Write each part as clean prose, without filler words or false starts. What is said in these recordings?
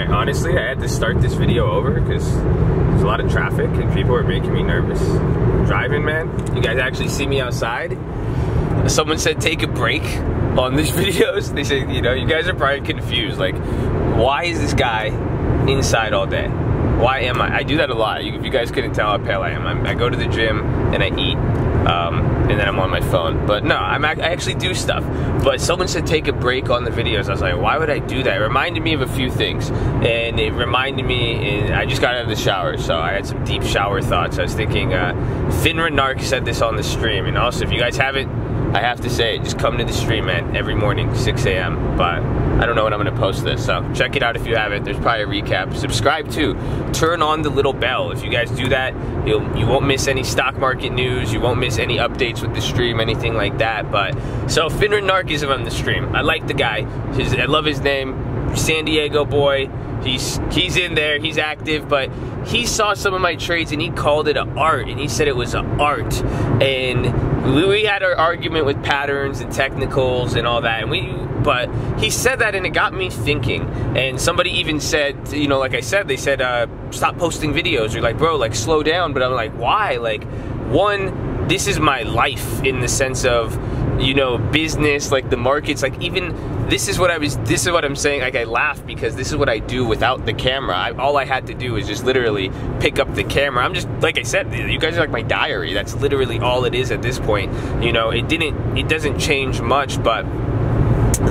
Alright, honestly, I had to start this video over because there's a lot of traffic and people are making me nervous. Driving, man. You guys actually see me outside. Someone said take a break on these videos. They said, you know, you guys are probably confused. Like, why is this guy inside all day? Why am I? I do that a lot. If you guys couldn't tell how pale I am. I go to the gym and I eat, and then I'm on my phone. But no, I actually do stuff. But someone said take a break on the videos. I was like, why would I do that? It reminded me of a few things. And it reminded me, and I just got out of the shower, so I had some deep shower thoughts. I was thinking, Finra Narc said this on the stream. And also, if you guys haven't, I have to say it, just come to the stream, man, every morning, 6 a.m. But I don't know when I'm gonna post this, so check it out if you haven't. There's probably a recap. Subscribe too. Turn on the little bell. If you guys do that, you won't miss any stock market news. You won't miss any updates with the stream, anything like that. But so Finra Narc is on the stream. I like the guy. I love his name. San Diego boy. He's in there. He's active, but he saw some of my trades and he called it an art, and he said it was an art. And we had our argument with patterns and technicals and all that, and but he said that and it got me thinking. And somebody even said, you know, like I said, they said, stop posting videos. You're like, bro, like slow down. But I'm like, why? Like, one, this is my life in the sense of, you know, business, like the markets, like even this is what I'm saying. Like, I laugh because this is what I do without the camera. All I had to do is just literally pick up the camera. I'm just, like I said, you guys are like my diary. That's literally all it is at this point. You know, it doesn't change much, but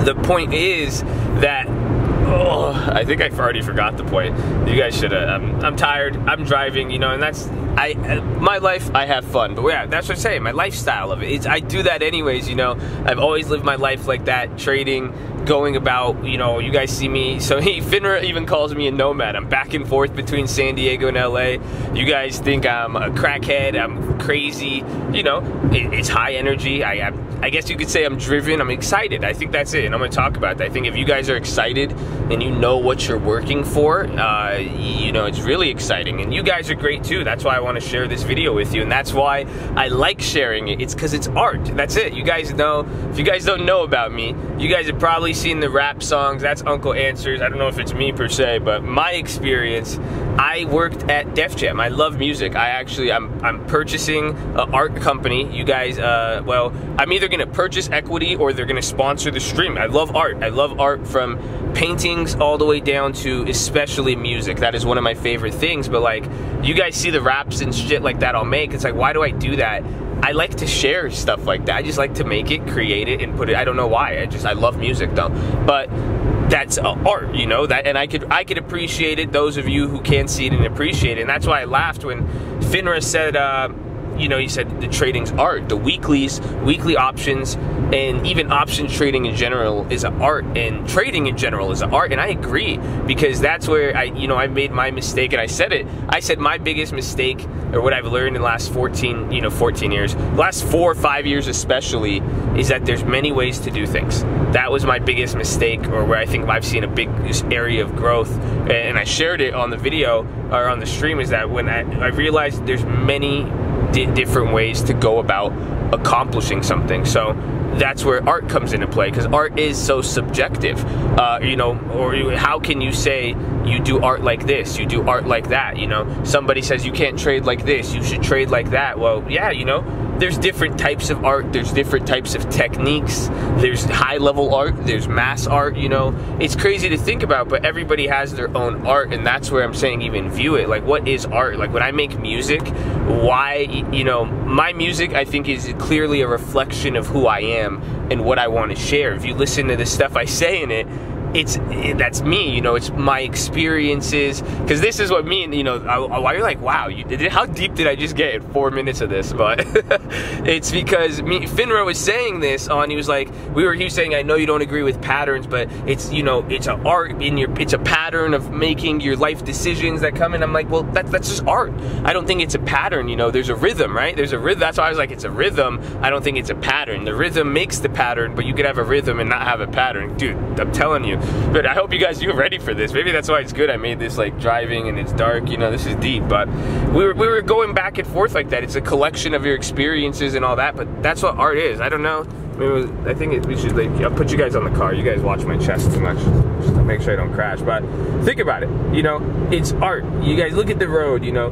the point is that, oh, I think I already forgot the point. You guys should have. I'm tired. I'm driving, you know, and that's my life. I have fun, but yeah, that's what I'm saying. My lifestyle of it. I do that anyways, you know. I've always lived my life like that, trading, going about, you know. You guys see me. So Finra even calls me a nomad. I'm back and forth between San Diego and LA. You guys think I'm a crackhead. I'm crazy. You know, it's high energy. I guess you could say I'm driven. I'm excited. I think that's it, and I'm going to talk about that. I think if you guys are excited and you know what you're working for, you know, it's really exciting. And you guys are great too. That's why I want to share this video with you, and that's why I like sharing it. It's because it's art. That's it. You guys know. If you guys don't know about me, you guys have probably seen the rap songs. That's Uncle Answers. I don't know if it's me per se, but my experience, I worked at Def Jam. I love music. I'm purchasing an art company. You guys, well, I'm either gonna purchase equity or they're gonna sponsor the stream. I love art. I love art, from paintings all the way down to especially music. That is one of my favorite things. But like, you guys see the raps and shit like that I'll make. It's like, why do I do that? I like to share stuff like that. I just like to make it, create it, and put it. I don't know why. I love music though. But that's art, you know, that, and I could appreciate it. Those of you who can see it and appreciate it, and that's why I laughed when Finra said, you know, he said the trading's art. The weekly options, and even options trading in general is an art, and trading in general is an art. And I agree, because that's where I made my mistake, and I said it. I said my biggest mistake, or what I've learned in the last 14 years, last 4 or 5 years especially, is that there's many ways to do things. That was my biggest mistake, or where I think I've seen a big area of growth, and I shared it on the video or on the stream, is that when I realized there's many different ways to go about accomplishing something. So that's where art comes into play, because art is so subjective. You know, or how can you say you do art like this, you do art like that? You know, somebody says you can't trade like this, you should trade like that. Well, yeah, you know, there's different types of art, there's different types of techniques, there's high-level art, there's mass art, you know. It's crazy to think about, but everybody has their own art, and that's where I'm saying even view it. Like, what is art? Like, when I make music, why, you know, my music, I think, is clearly a reflection of who I am and what I want to share. If you listen to the stuff I say in it, that's me, you know. It's my experiences, because this is what me, and you know, why you're like, wow, you did it, how deep did I just get in 4 minutes of this? But it's because Finra was saying this on, he was saying, I know you don't agree with patterns, but it's, you know, it's an art it's a pattern of making your life decisions that come in. I'm like, well, that's just art. I don't think it's a pattern, you know. There's a rhythm, right? There's a rhythm. That's why I was like, it's a rhythm. I don't think it's a pattern. The rhythm makes the pattern, but you could have a rhythm and not have a pattern. Dude, I'm telling you. But I hope you guys, you're ready for this. Maybe that's why it's good I made this like driving and it's dark, you know, this is deep. But we were going back and forth like that. It's a collection of your experiences and all that, but that's what art is. I don't know. I think we should, like, I'll put you guys on the car. You guys watch my chest too much. Just to make sure I don't crash. But think about it. You know, it's art. You guys look at the road, you know.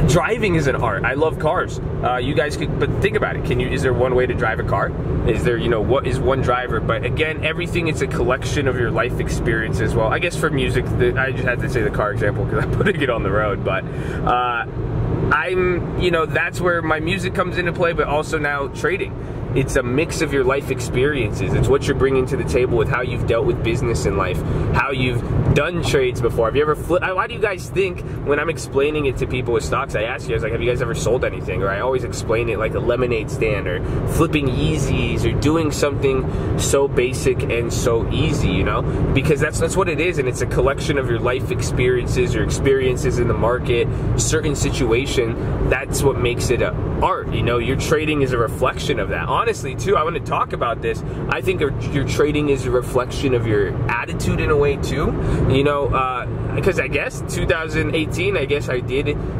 Driving is an art. I love cars. You guys could, but think about it. Is there one way to drive a car? Is there, you know, what is one driver? But again, everything is a collection of your life experience as well. I guess for music, I just had to say the car example because I'm putting it on the road. But you know, that's where my music comes into play, but also now trading. It's a mix of your life experiences. It's what you're bringing to the table with how you've dealt with business in life, how you've done trades before. Have you ever why do you guys think when I'm explaining it to people with stocks, I ask you guys, like, have you guys ever sold anything? Or I always explain it like a lemonade stand or flipping Yeezys or doing something so basic and so easy, you know? Because that's what it is, and it's a collection of your life experiences, your experiences in the market, certain situation. That's what makes it an art, you know? Your trading is a reflection of that. Honestly, too, I want to talk about this. I think your trading is a reflection of your attitude in a way, too. You know, because I guess 2018, I guess I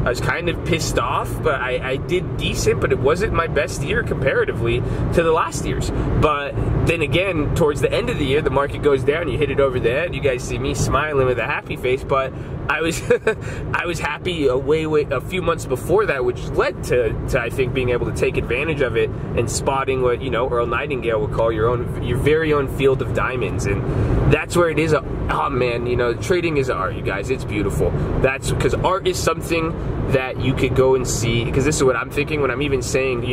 was kind of pissed off, but I did decent, but it wasn't my best year comparatively to the last years. But then again, towards the end of the year, the market goes down, you hit it over the head. You guys see me smiling with a happy face, but I was I was happy a few months before that, which led to I think being able to take advantage of it and spotting what, you know, Earl Nightingale would call your very own field of diamonds. And that's where it is. Oh man, you know, trading is art, you guys. It's beautiful. That's because art is something that you could go and see. Because this is what I'm thinking when I'm even saying,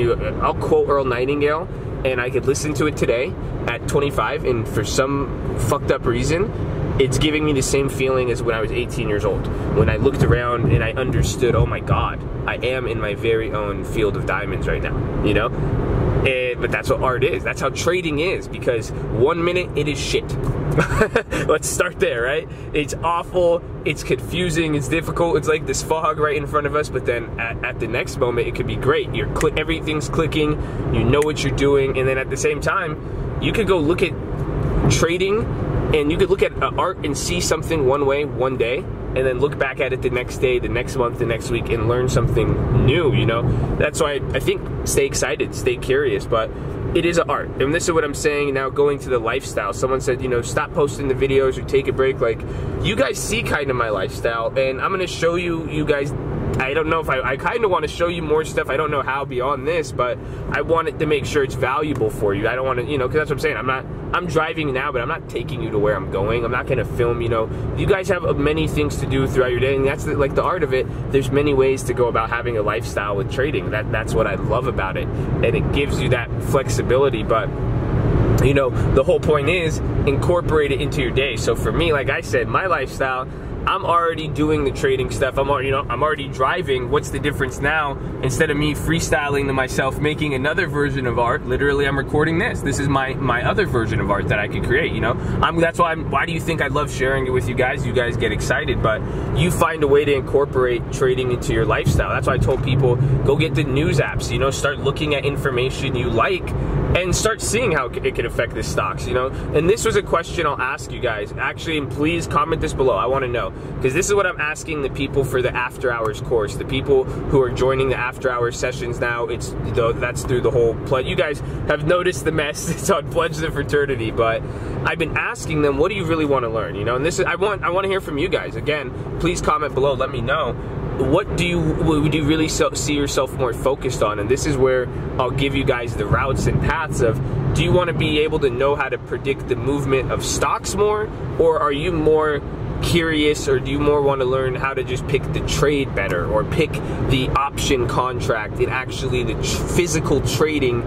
I'll quote Earl Nightingale, and I could listen to it today at 25, and for some fucked up reason, it's giving me the same feeling as when I was 18 years old. When I looked around and I understood, oh my God, I am in my very own field of diamonds right now, you know? But that's what art is. That's how trading is, because 1 minute it is shit. Let's start there, right? It's awful, it's confusing, it's difficult, it's like this fog right in front of us, but then at the next moment it could be great. Everything's clicking, you know what you're doing, and then at the same time, you could go look at trading and you could look at art and see something one way one day, and then look back at it the next day, the next month, the next week, and learn something new, you know? That's why I think stay excited, stay curious, but it is an art. And this is what I'm saying now, going to the lifestyle. Someone said, you know, stop posting the videos or take a break. Like, you guys see kind of my lifestyle, and I'm gonna show you guys. I don't know if I kind of want to show you more stuff. I don't know how beyond this, but I wanted to make sure it's valuable for you. I don't want to, you know, because that's what I'm saying. I'm driving now, but I'm not taking you to where I'm going. I'm not going to film, you know. You guys have many things to do throughout your day, and that's like the art of it. There's many ways to go about having a lifestyle with trading. That's what I love about it, and it gives you that flexibility, but you know, the whole point is incorporate it into your day. So for me, like I said, my lifestyle, I'm already doing the trading stuff. I'm already driving. What's the difference now? Instead of me freestyling to myself, making another version of art, literally I'm recording this. This is my other version of art that I could create, you know? That's why do you think I love sharing it with you guys? You guys get excited, but you find a way to incorporate trading into your lifestyle. That's why I told people, go get the news apps, you know, start looking at information you like and start seeing how it can affect the stocks, you know? And this was a question I'll ask you guys. Actually, and please comment this below. I want to know. Because this is what I'm asking the people for the after hours course, the people who are joining the after hours sessions now. That's through the whole pledge. You guys have noticed the mess. It's on Pledge the Fraternity, but I've been asking them, what do you really want to learn? You know, and this is I want to hear from you guys. Again, please comment below. Let me know. What do you really see yourself more focused on? And this is where I'll give you guys the routes and paths of, do you want to be able to know how to predict the movement of stocks more, or are you more curious, or do you more want to learn how to just pick the trade better, or pick the option contract and actually the physical trading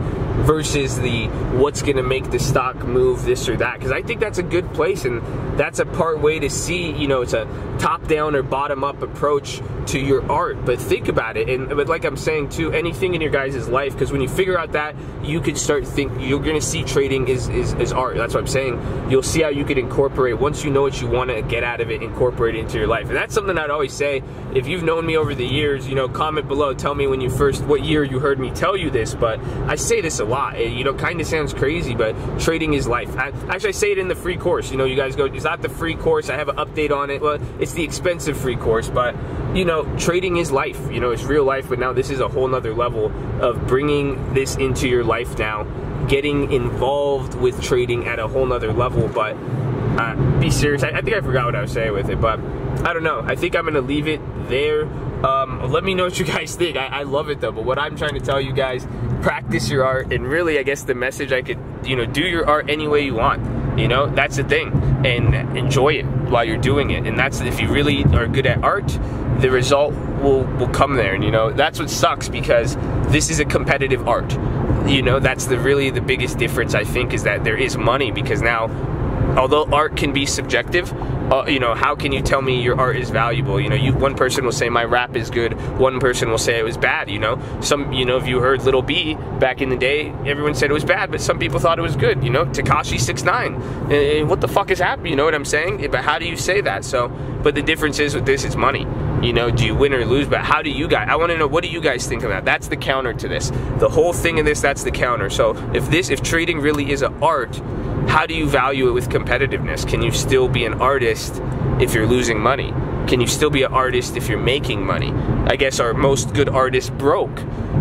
versus the what's going to make the stock move this or that? Because I think that's a good place, and that's a part way to see, you know, it's a top-down or bottom-up approach to your art. But think about it, but like I'm saying too, anything in your guys' life, because when you figure out that, you could start you're going to see trading is art. That's what I'm saying. You'll see how you could incorporate, once you know what you want to get out of it, incorporate it into your life. And that's something I'd always say. If you've known me over the years, you know, comment below, tell me what year you heard me tell you this, but I say this a lot. You know, kind of sounds crazy, but trading is life. Actually, I say it in the free course. You know, you guys go, it's not the free course, I have an update on it. Well, it's the expensive free course, but you know, trading is life. You know, it's real life, but now this is a whole nother level of bringing this into your life now. getting involved with trading at a whole nother level. But be serious. I think I forgot what I was saying with it, but I don't know. I think I'm gonna leave it there. Let me know what you guys think. I love it though, but what I'm trying to tell you guys, practice your art, and really I guess the message I could, you know, do your art any way you want, you know, that's the thing, and enjoy it while you're doing it. And that's, if you really are good at art, the result will come there. And you know, that's what sucks, because this is a competitive art, you know. That's really the biggest difference, I think, is that there is money, because now, although art can be subjective, you know, how can you tell me your art is valuable? You know, one person will say my rap is good, one person will say it was bad, you know. You know, if you heard Lil B back in the day, everyone said it was bad, but some people thought it was good, you know. Tekashi 6ix9ine, what the fuck is happening? You know what I'm saying? But how do you say that? So, but the difference is with this, it's money. You know, do you win or lose? But how do you guys, I want to know, what do you guys think of that? That's the counter to this. The whole thing of this, that's the counter. So if trading really is an art, how do you value it with competitiveness? Can you still be an artist if you're losing money? Can you still be an artist if you're making money? I guess our most good artists broke.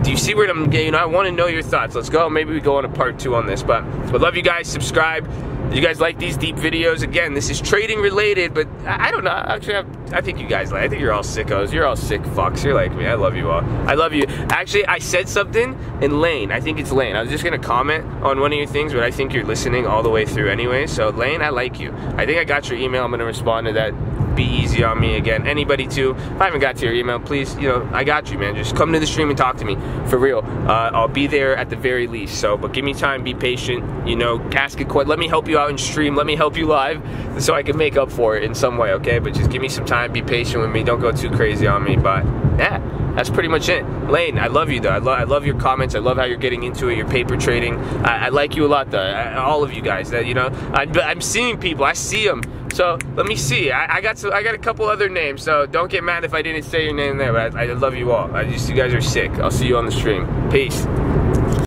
Do you see where I'm getting? You know, I want to know your thoughts. Let's go. Maybe we go on a part 2 on this. But love you guys. Subscribe. You guys like these deep videos? Again, this is trading related, but I don't know. Actually, I think you guys like. I think you're all sickos. You're all sick fucks. You're like me. I love you all. I love you. Actually, I said something, and Lane, I think it's Lane. I was just gonna comment on one of your things, but I think you're listening all the way through anyway. So Lane, I like you. I think I got your email. I'm gonna respond to that. Be easy on me again. Anybody too, if I haven't got to your email, please, you know, I got you, man. Just come to the stream and talk to me, for real. I'll be there at the very least. So, but give me time, be patient, you know, ask a question. Let me help you out in stream. Let me help you live so I can make up for it in some way, okay? But just give me some time, be patient with me. Don't go too crazy on me, but yeah. That's pretty much it. Lane, I love you though. I love your comments. I love how you're getting into it. Your paper trading. I like you a lot though. All of you guys. That, you know, I'm seeing people. I see them. So let me see. I got a couple other names. So don't get mad if I didn't say your name there. But I love you all. You guys are sick. I'll see you on the stream. Peace.